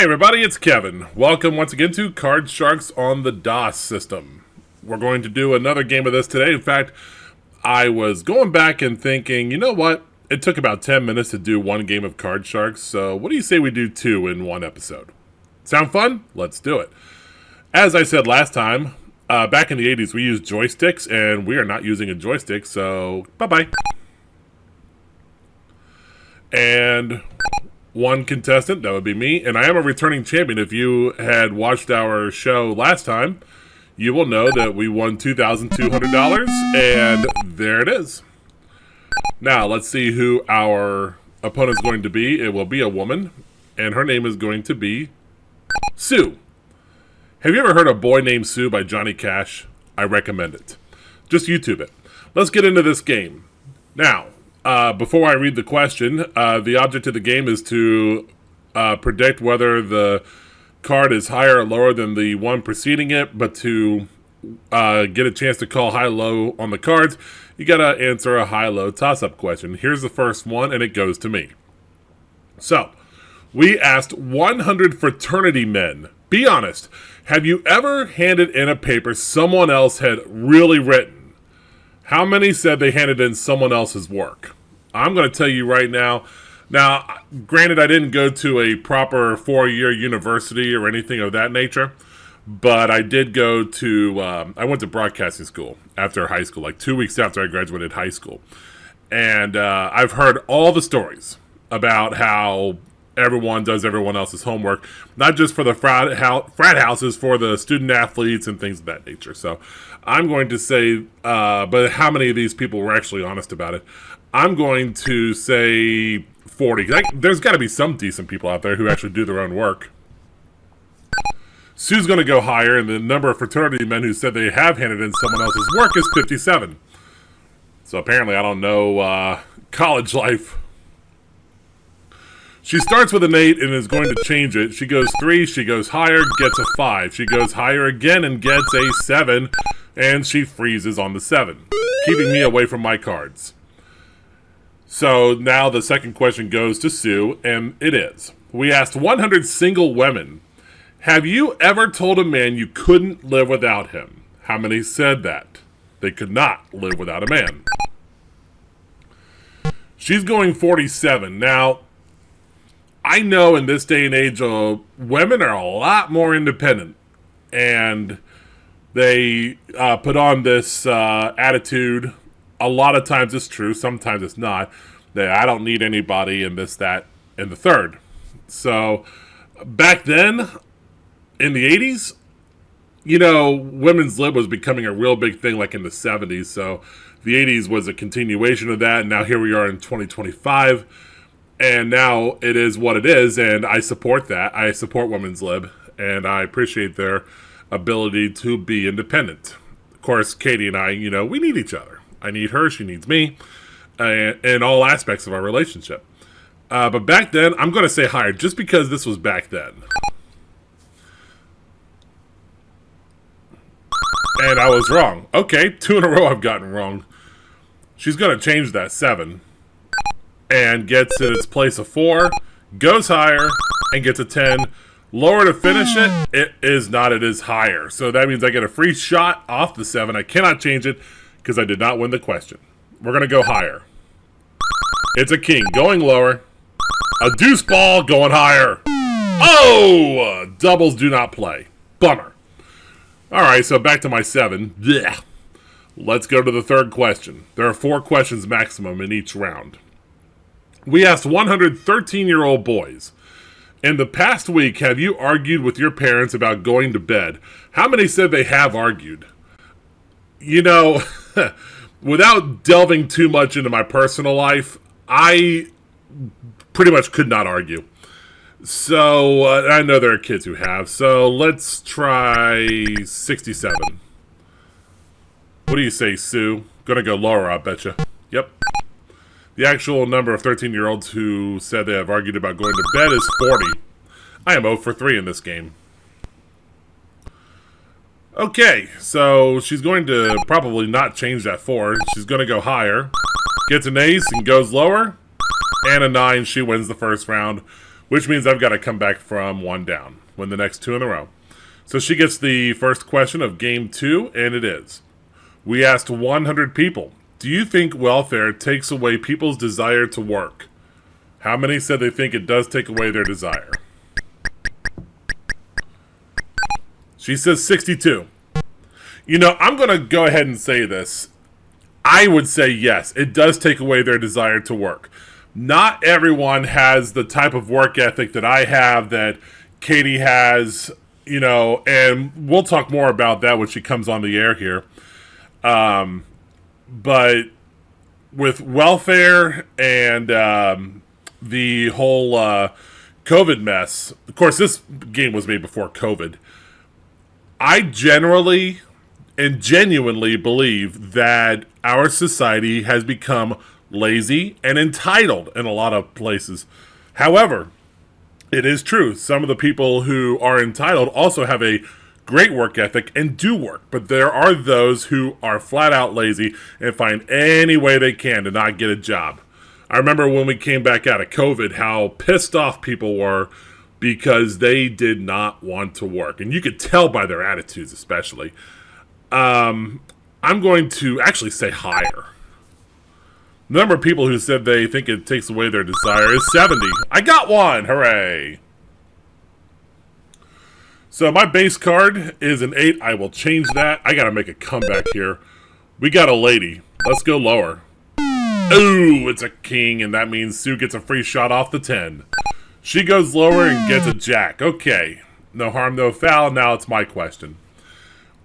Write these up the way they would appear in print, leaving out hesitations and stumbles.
everybody, it's Kevin. Welcome once again to Card Sharks on the DOS system. We're going to do another game of this today. In fact, I was going back and thinking, you know what? It took about 10 minutes to do one game of Card Sharks, so what do you say we do two in one episode? Sound fun? Let's do it. As I said last time, back in the 80s we used joysticks, and we are not using a joystick, so bye-bye. And one contestant, that would be me, and I am a returning champion. If you had watched our show last time, you will know that we won $2,200, and there it is. Now, let's see who our opponent is going to be. It will be a woman, and her name is going to be Sue. Have you ever heard of Boy Named Sue by Johnny Cash? I recommend it. Just YouTube it. Let's get into this game. Now, before I read the question, the object of the game is to predict whether the card is higher or lower than the one preceding it, but to get a chance to call high-low on the cards, you gotta answer a high-low toss-up question. Here's the first one, and it goes to me. So, we asked 100 fraternity men, be honest, have you ever handed in a paper someone else had really written? How many said they handed in someone else's work? I'm going to tell you right now. Now, granted, I didn't go to a proper 4-year university or anything of that nature, but I did go to, I went to broadcasting school after high school, like 2 weeks after I graduated high school. And I've heard all the stories about how everyone does everyone else's homework, not just for the frat houses, for the student athletes and things of that nature. So I'm going to say, but how many of these people were actually honest about it? I'm going to say 40. There's got to be some decent people out there who actually do their own work. Sue's going to go higher, and the number of fraternity men who said they have handed in someone else's work is 57. So apparently I don't know college life. She starts with an 8 and is going to change it. She goes 3, she goes higher, gets a 5. She goes higher again and gets a 7, and she freezes on the 7, keeping me away from my cards. So now the second question goes to Sue, and it is. We asked 100 single women, have you ever told a man you couldn't live without him? How many said that? They could not live without a man. She's going 47. Now, I know in this day and age, women are a lot more independent, and they put on this attitude. A lot of times it's true, sometimes it's not, that I don't need anybody in this, that, and the third. So, back then, in the 80s, you know, women's lib was becoming a real big thing like in the 70s, so the 80s was a continuation of that, and now here we are in 2025, and now it is what it is, and I support that. I support women's lib, and I appreciate their ability to be independent. Of course, Katie and I, you know, we need each other. I need her, she needs me, in all aspects of our relationship. But back then, I'm going to say higher, just because this was back then. And I was wrong. Okay, 2 in a row I've gotten wrong. She's going to change that 7. And gets in its place a 4, goes higher, and gets a 10. Lower to finish it, it is not, it is higher. So that means I get a free shot off the 7. I cannot change it because I did not win the question. We're going to go higher. It's a king going lower. A deuce ball going higher. Oh! Doubles do not play. Bummer. Alright, so back to my 7. Blech. Let's go to the third question. There are 4 questions maximum in each round. We asked 100 13-year-old boys, in the past week, have you argued with your parents about going to bed? How many said they have argued? You know, without delving too much into my personal life, I pretty much could not argue. So, I know there are kids who have, so let's try 67. What do you say, Sue? Gonna go lower, I betcha. Yep. The actual number of 13-year-olds who said they have argued about going to bed is 40. I am 0 for 3 in this game. Okay, so she's going to probably not change that 4. She's going to go higher. Gets an ace and goes lower. And a 9, she wins the first round which means I've got to come back from one down, win the next two in a row. So she gets the first question of game 2, and it is. We asked 100 people, do you think welfare takes away people's desire to work? How many said they think it does take away their desire? She says 62. You know, I'm going to go ahead and say this. I would say yes, it does take away their desire to work. Not everyone has the type of work ethic that I have, that Katie has, you know, and we'll talk more about that when she comes on the air here. But with welfare and the whole COVID mess, of course, this game was made before COVID. I generally and genuinely believe that our society has become lazy and entitled in a lot of places. However, it is true, some of the people who are entitled also have a great work ethic and do work, but there are those who are flat out lazy and find any way they can to not get a job. I remember when we came back out of COVID, how pissed off people were because they did not want to work. And you could tell by their attitudes, especially. I'm going to actually say higher. The number of people who said they think it takes away their desire is 70. I got one! Hooray! So my base card is an 8. I will change that. I gotta make a comeback here. We got a lady. Let's go lower. Ooh, it's a king, and that means Sue gets a free shot off the 10. She goes lower and gets a jack. Okay. No harm, no foul. Now it's my question.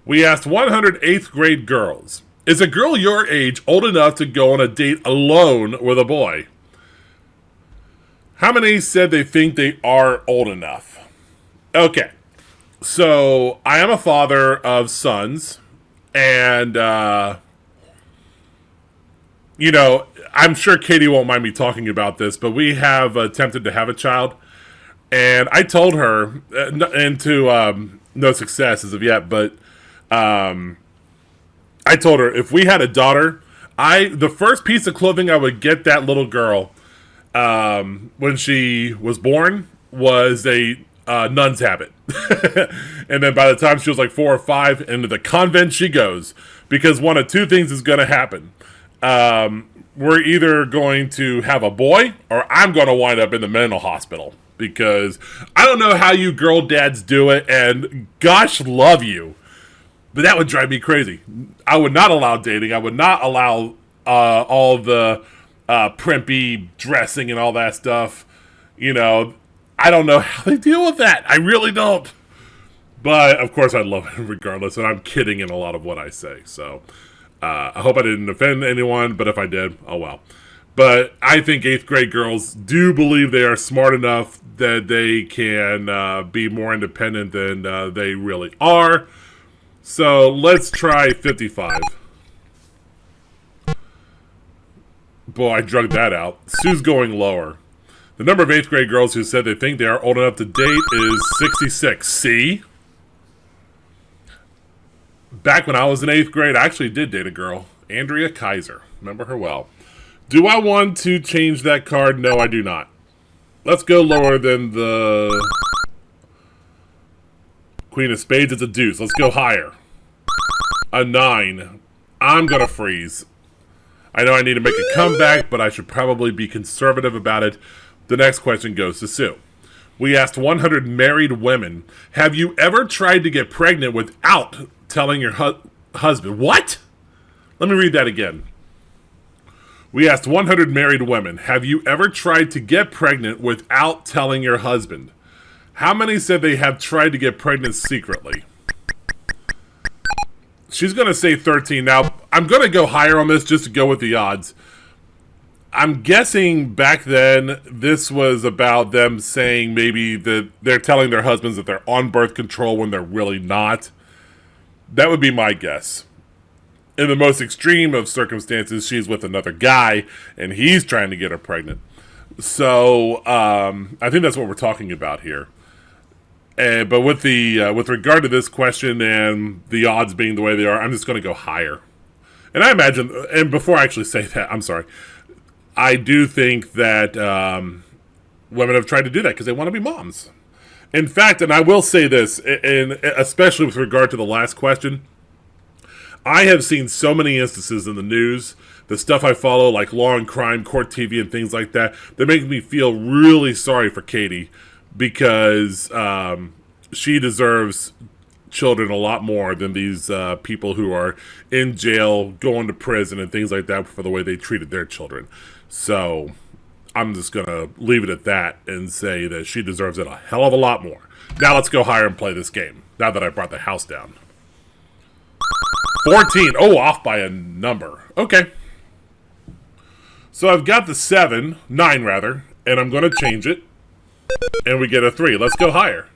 We asked 100 8th grade girls, is a girl your age old enough to go on a date alone with a boy? How many said they think they are old enough? Okay. So, I am a father of sons, and, you know, I'm sure Katie won't mind me talking about this, but we have attempted to have a child, and I told her, and to no success as of yet, but I told her if we had a daughter, the first piece of clothing I would get that little girl when she was born was a nun's habit. And then by the time she was like 4 or 5, into the convent she goes, because one of two things is going to happen. We're either going to have a boy, or I'm going to wind up in the mental hospital, because I don't know how you girl dads do it, and gosh love you, but that would drive me crazy. I would not allow dating. I would not allow all the primpy dressing and all that stuff. You know, I don't know how they deal with that. I really don't. But, of course, I love it regardless, and I'm kidding in a lot of what I say. So, I hope I didn't offend anyone, but if I did, oh well. But I think 8th grade girls do believe they are smart enough that they can be more independent than they really are. So, let's try 55. Boy, I drugged that out. Sue's going lower. The number of 8th grade girls who said they think they are old enough to date is 66. See? Back when I was in 8th grade, I actually did date a girl. Andrea Kaiser. Remember her well. Do I want to change that card? No, I do not. Let's go lower than the Queen of Spades. It's a deuce. Let's go higher. A 9. I'm going to freeze. I know I need to make a comeback, but I should probably be conservative about it. The next question goes to Sue. We asked 100 married women, have you ever tried to get pregnant without telling your husband? What? Let me read that again. We asked 100 married women, have you ever tried to get pregnant without telling your husband? How many said they have tried to get pregnant secretly? She's going to say 13. Now, I'm going to go higher on this just to go with the odds. I'm guessing back then this was about them saying maybe that they're telling their husbands that they're on birth control when they're really not. That would be my guess. In the most extreme of circumstances, she's with another guy and he's trying to get her pregnant. So I think that's what we're talking about here. But with regard to this question and the odds being the way they are, I'm just going to go higher. And I imagine, and before I actually say that, I'm sorry, I do think that women have tried to do that because they want to be moms. In fact, and I will say this, and especially with regard to the last question, I have seen so many instances in the news, the stuff I follow, like Law and Crime, Court TV, and things like that, that make me feel really sorry for Katie because she deserves children a lot more than these people who are in jail, going to prison, and things like that for the way they treated their children. So I'm just going to leave it at that and say that she deserves it a hell of a lot more. Now let's go higher and play this game, now that I brought the house down. 14. Oh, off by a number. Okay. So I've got the 9 rather, and I'm going to change it. And we get a 3. Let's go higher.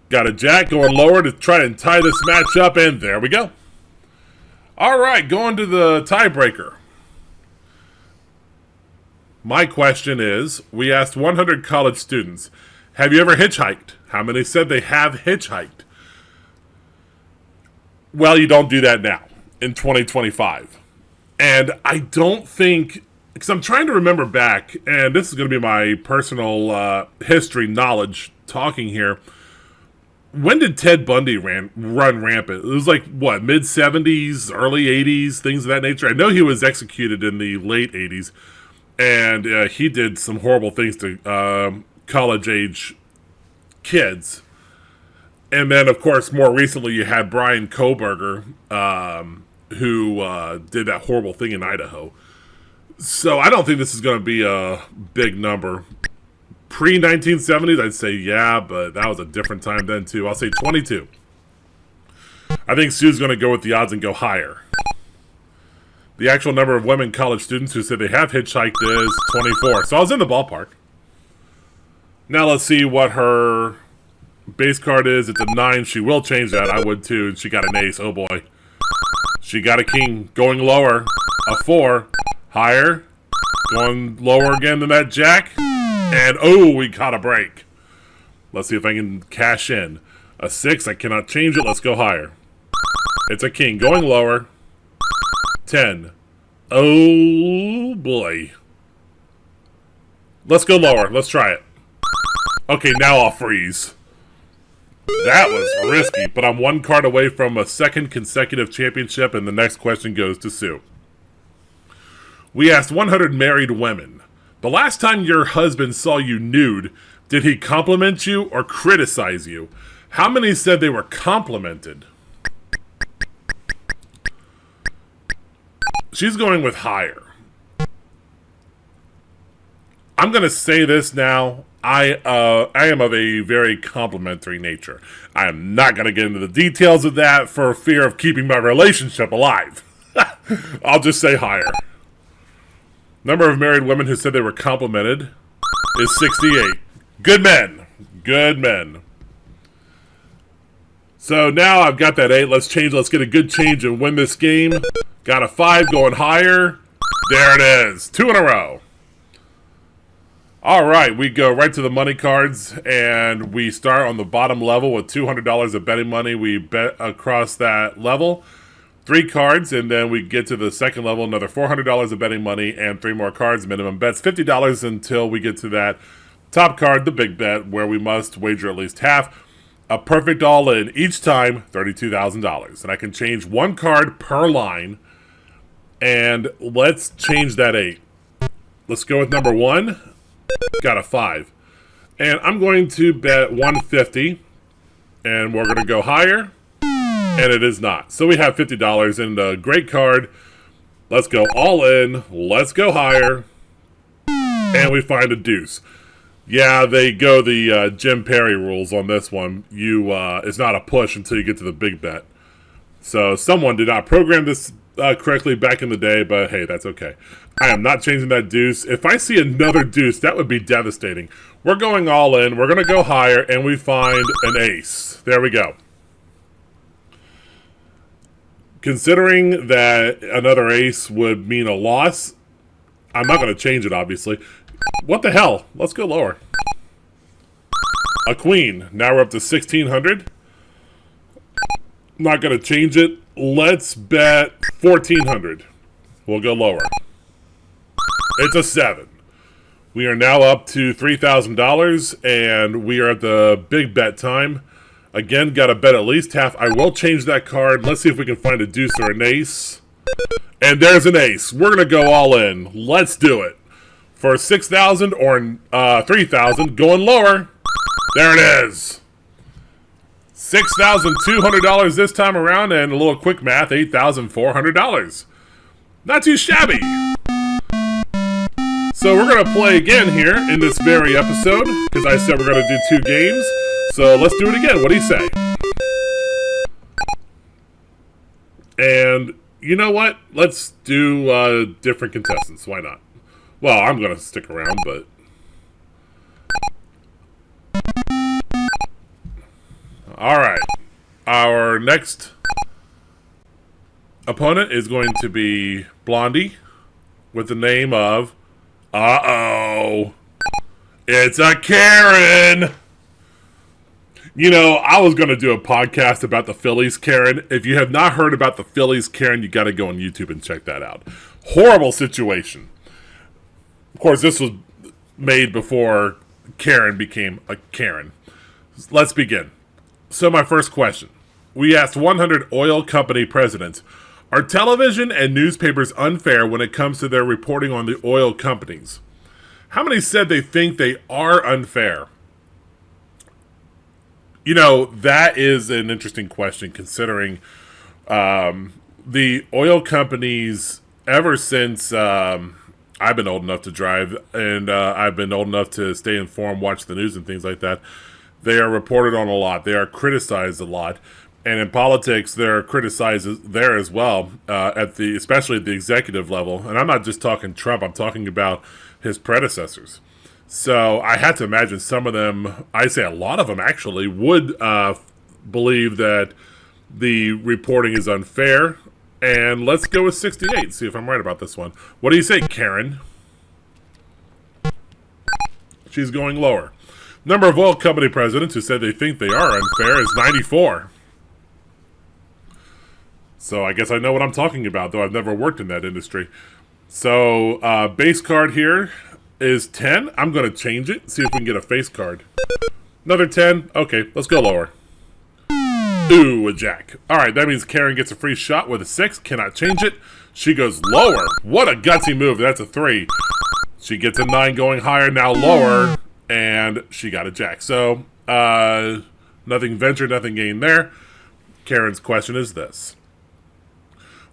Got a jack going lower to try and tie this match up, and there we go. All right, going to the tiebreaker. My question is, we asked 100 college students, have you ever hitchhiked? How many said they have hitchhiked? Well, you don't do that now in 2025. And I don't think, because I'm trying to remember back, and this is going to be my personal history knowledge talking here. When did Ted Bundy run rampant? It was like, what, mid-70s, early 80s, things of that nature? I know he was executed in the late 80s, and he did some horrible things to college-age kids. And then, of course, more recently, you had Brian Koberger, who did that horrible thing in Idaho. So I don't think this is going to be a big number. Pre-1970s, I'd say yeah, but that was a different time then, too. I'll say 22. I think Sue's going to go with the odds and go higher. The actual number of women college students who said they have hitchhiked is 24. So I was in the ballpark. Now let's see what her base card is. It's a 9. She will change that. I would, too. And she got an ace. Oh, boy. She got a king. Going lower. A 4. Higher. Going lower again than that jack. And, oh, we caught a break. Let's see if I can cash in. A 6, I cannot change it. Let's go higher. It's a king. Going lower. 10. Oh, boy. Let's go lower. Let's try it. Okay, now I'll freeze. That was risky, but I'm 1 card away from a second consecutive championship, and the next question goes to Sue. We asked 100 married women. The last time your husband saw you nude, did he compliment you or criticize you? How many said they were complimented? She's going with higher. I'm going to say this now. I am of a very complimentary nature. I am not going to get into the details of that for fear of keeping my relationship alive. I'll just say higher. Number of married women who said they were complimented is 68. Good men. Good men. So now I've got that 8. Let's change. Let's get a good change and win this game. Got a 5 going higher. There it is. 2 in a row. All right, we go right to the money cards, and we start on the bottom level with $200 of betting money. We bet across that level. 3 cards, and then we get to the second level, another $400 of betting money, and 3 more cards. Minimum bet's $50 until we get to that top card, the big bet, where we must wager at least half. A perfect all-in each time, $32,000. And I can change 1 card per line, and let's change that 8. Let's go with number 1. Got a 5. And I'm going to bet 150, and we're going to go higher. And it is not. So we have $50 in the great card. Let's go all in. Let's go higher. And we find a deuce. Yeah, they go the Jim Perry rules on this one. It's not a push until you get to the big bet. So someone did not program this correctly back in the day, but hey, that's okay. I am not changing that deuce. If I see another deuce, that would be devastating. We're going all in. We're going to go higher, and we find an ace. There we go. Considering that another ace would mean a loss, I'm not going to change it, obviously. What the hell? Let's go lower. A queen. Now we're up to 1,600. Not going to change it. Let's bet 1,400. We'll go lower. It's a 7. We are now up to $3,000, and we are at the big bet time. Again, got to bet at least half. I will change that card. Let's see if we can find a deuce or an ace. And there's an ace. We're going to go all in. Let's do it. For $6,000 or $3,000, going lower. There it is. $6,200 this time around, and a little quick math, $8,400. Not too shabby. So we're going to play again here in this very episode, because I said we're going to do 2 games. So let's do it again. What do you say? And you know what? Let's do different contestants. Why not? Well, I'm going to stick around, but... Alright. Our next opponent is going to be Blondie with the name of... Uh-oh. It's a Karen! You know, I was going to do a podcast about the Phillies Karen. If you have not heard about the Phillies Karen, you got to go on YouTube and check that out. Horrible situation. Of course, this was made before Karen became a Karen. Let's begin. So my first question. We asked 100 oil company presidents, are television and newspapers unfair when it comes to their reporting on the oil companies? How many said they think they are unfair? You know, that is an interesting question considering the oil companies, ever since I've been old enough to drive and I've been old enough to stay informed, watch the news and things like that, they are reported on a lot. They are criticized a lot. And in politics, they're criticized there as well, especially at the executive level. And I'm not just talking Trump, I'm talking about his predecessors. So I had to imagine some of them, I say a lot of them actually, would believe that the reporting is unfair. And let's go with 68, see if I'm right about this one. What do you say, Karen? She's going lower. Number of oil company presidents who said they think they are unfair is 94. So I guess I know what I'm talking about, though I've never worked in that industry. So base card here is 10. I'm going to change it, see if we can get a face card. Another 10. Okay, let's go lower. Ooh, a jack. All right, that means Karen gets a free shot with a 6. Cannot change it. She goes lower. What a gutsy move. That's a 3. She gets a 9 going higher, now lower, and she got a jack. So nothing ventured, nothing gained there. Karen's question is this.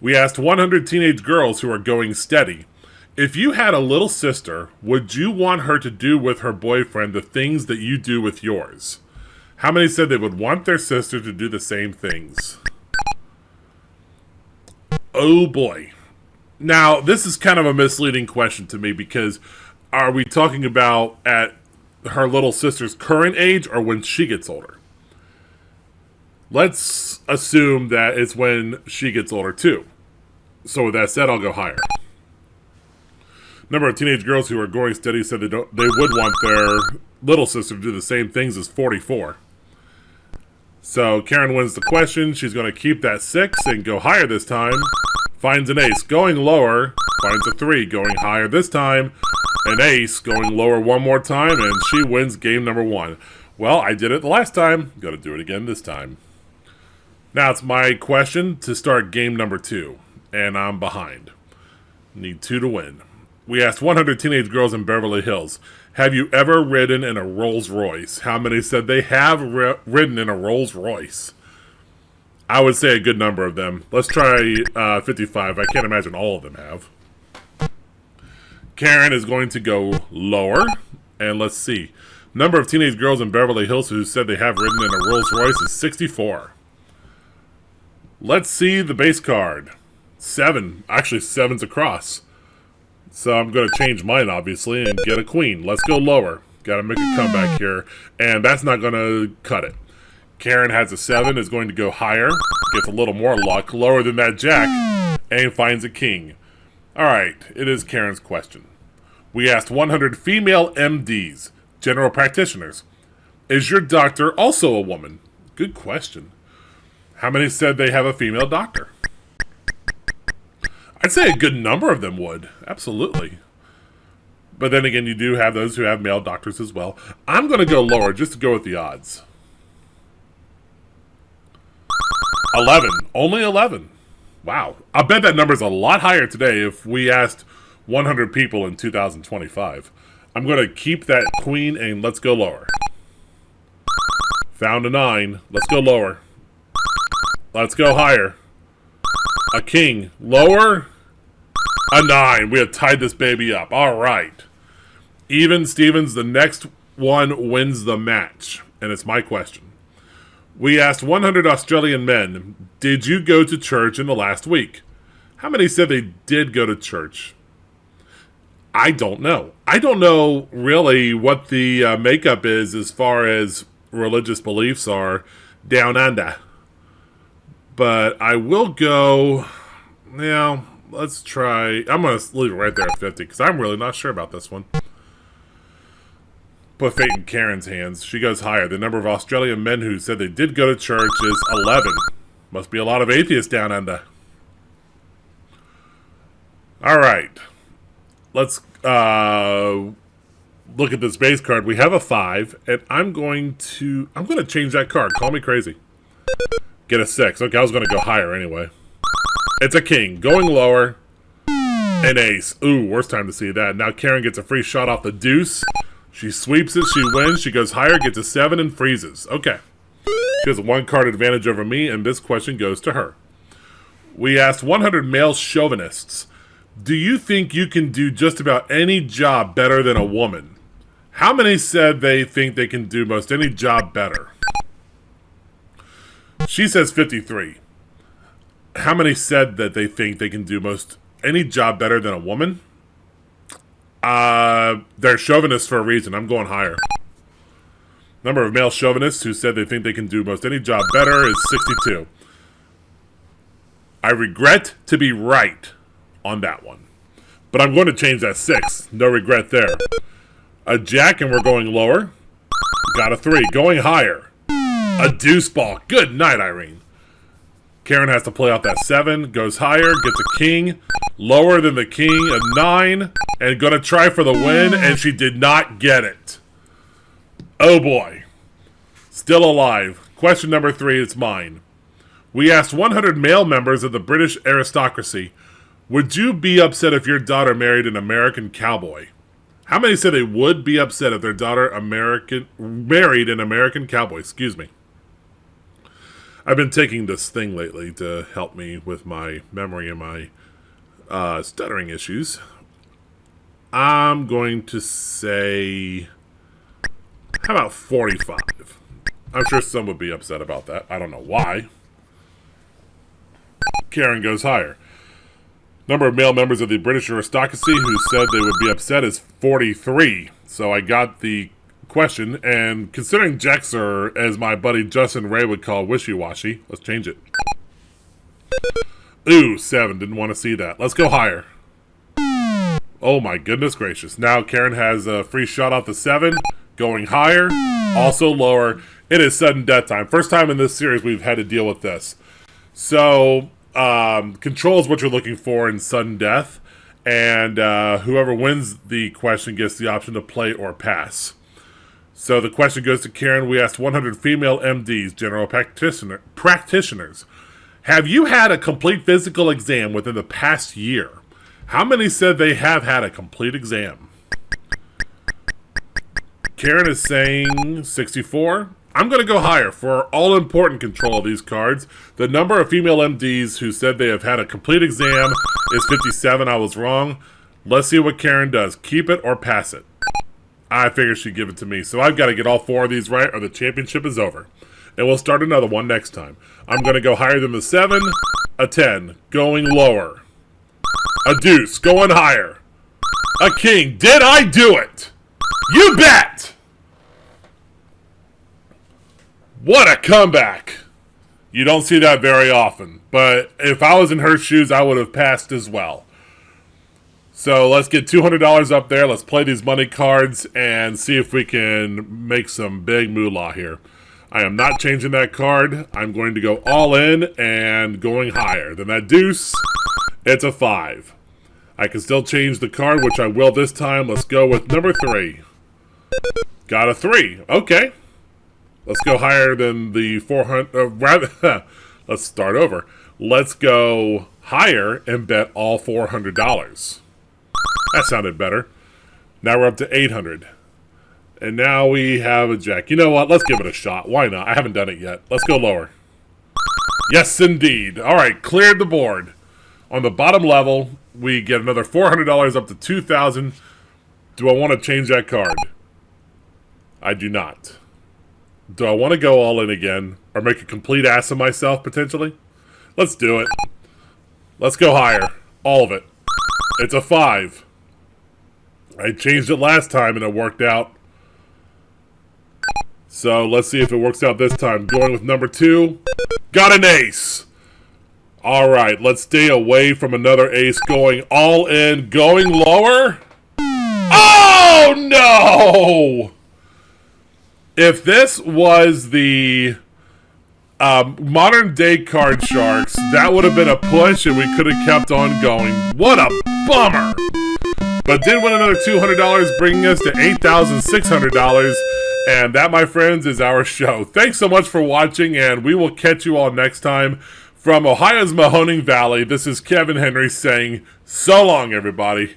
We asked 100 teenage girls who are going steady, if you had a little sister, would you want her to do with her boyfriend the things that you do with yours? How many said they would want their sister to do the same things? Oh boy. Now, this is kind of a misleading question to me because are we talking about at her little sister's current age or when she gets older? Let's assume that it's when she gets older too. So with that said, I'll go higher. Number of teenage girls who are going steady said they would want their little sister to do the same things as 44. So Karen wins the question. She's going to keep that 6 and go higher this time. Finds an ace. Going lower, finds a 3. Going higher this time. An ace. Going lower one more time, and she wins game number 1. Well, I did it the last time. Got to do it again this time. Now it's my question to start game number 2. And I'm behind. Need 2 to win. We asked 100 teenage girls in Beverly Hills, have you ever ridden in a Rolls Royce? How many said they have ridden in a Rolls Royce? I would say a good number of them. Let's try 55. I can't imagine all of them have. Karen is going to go lower. And let's see. Number of teenage girls in Beverly Hills who said they have ridden in a Rolls Royce is 64. Let's see the base card. 7. Actually, 7's across. So I'm going to change mine, obviously, and get a queen. Let's go lower. Got to make a comeback here. And that's not going to cut it. Karen has a 7, is going to go higher. Gets a little more luck. Lower than that jack. And finds a king. Alright, it is Karen's question. We asked 100 female MDs, general practitioners. Is your doctor also a woman? Good question. How many said they have a female doctor? I'd say a good number of them would. Absolutely. But then again, you do have those who have male doctors as well. I'm going to go lower just to go with the odds. 11. Only 11. Wow. I bet that number's a lot higher today if we asked 100 people in 2025. I'm going to keep that queen and let's go lower. Found a 9. Let's go lower. Let's go higher. A king. Lower. A 9. We have tied this baby up. All right. Even Stevens, the next one wins the match. And it's my question. We asked 100 Australian men, did you go to church in the last week? How many said they did go to church? I don't know. I don't know really what the makeup is as far as religious beliefs are down under. But I will go, let's try. I'm going to leave it right there at 50 because I'm really not sure about this one. Put fate in Karen's hands. She goes higher. The number of Australian men who said they did go to church is 11. Must be a lot of atheists down under. All right. Let's look at this base card. We have a 5, and I'm going to change that card. Call me crazy. Get a 6. Okay, I was going to go higher anyway. It's a king. Going lower. An ace. Ooh, worst time to see that. Now Karen gets a free shot off the deuce. She sweeps it, she wins, she goes higher, gets a 7, and freezes. Okay. She has a 1-card advantage over me, and this question goes to her. We asked 100 male chauvinists, do you think you can do just about any job better than a woman? How many said they think they can do most any job better? She says 53. How many said that they think they can do most any job better than a woman? They're chauvinists for a reason. I'm going higher. Number of male chauvinists who said they think they can do most any job better is 62. I regret to be right on that one. But I'm going to change that 6. No regret there. A jack and we're going lower. Got a 3. Going higher. A deuce ball. Good night, Irene. Karen has to play out that 7. Goes higher. Gets a king. Lower than the king. A 9. And gonna try for the win. And she did not get it. Oh boy. Still alive. Question number 3. It's mine. We asked 100 male members of the British aristocracy, would you be upset if your daughter married an American cowboy? How many said they would be upset if their daughter married an American cowboy? Excuse me. I've been taking this thing lately to help me with my memory and my stuttering issues. I'm going to say, how about 45? I'm sure some would be upset about that. I don't know why. Karen goes higher. Number of male members of the British aristocracy who said they would be upset is 43. So I got the question, and considering Jacks are, as my buddy Justin Ray would call, wishy-washy, let's change it. Ooh, 7. Didn't want to see that. Let's go higher. Oh my goodness gracious. Now Karen has a free shot off the 7. Going higher. Also lower. It is sudden death time. First time in this series we've had to deal with this. So, control is what you're looking for in sudden death. And whoever wins the question gets the option to play or pass. So the question goes to Karen. We asked 100 female MDs, general practitioners. Have you had a complete physical exam within the past year? How many said they have had a complete exam? Karen is saying 64. I'm going to go higher for all-important control of these cards. The number of female MDs who said they have had a complete exam is 57. I was wrong. Let's see what Karen does. Keep it or pass it. I figured she'd give it to me. So I've got to get all 4 of these right or the championship is over. And we'll start another one next time. I'm going to go higher than the 7. A 10. Going lower. A deuce. Going higher. A king. Did I do it? You bet! What a comeback. You don't see that very often. But if I was in her shoes, I would have passed as well. So let's get $200 up there. Let's play these money cards and see if we can make some big moolah here. I am not changing that card. I'm going to go all in and going higher than that deuce. It's a 5. I can still change the card, which I will this time. Let's go with number 3. Got a 3. Okay. Let's go higher than the 400. Let's start over. Let's go higher and bet all $400. That sounded better. Now we're up to 800. And now we have a jack. You know what? Let's give it a shot. Why not? I haven't done it yet. Let's go lower. Yes, indeed. All right, cleared the board. On the bottom level, we get another $400 up to $2,000. Do I want to change that card? I do not. Do I want to go all in again or make a complete ass of myself, potentially? Let's do it. Let's go higher. All of it. It's a 5. I changed it last time and it worked out. So let's see if it works out this time. Going with number 2. Got an ace. All right, let's stay away from another ace. Going all in. Going lower. Oh, no! If this was the modern day card sharks, that would have been a push and we could have kept on going. What a bummer! But did win another $200, bringing us to $8,600. And that, my friends, is our show. Thanks so much for watching, and we will catch you all next time. From Ohio's Mahoning Valley, this is Kevin Henry saying, so long, everybody.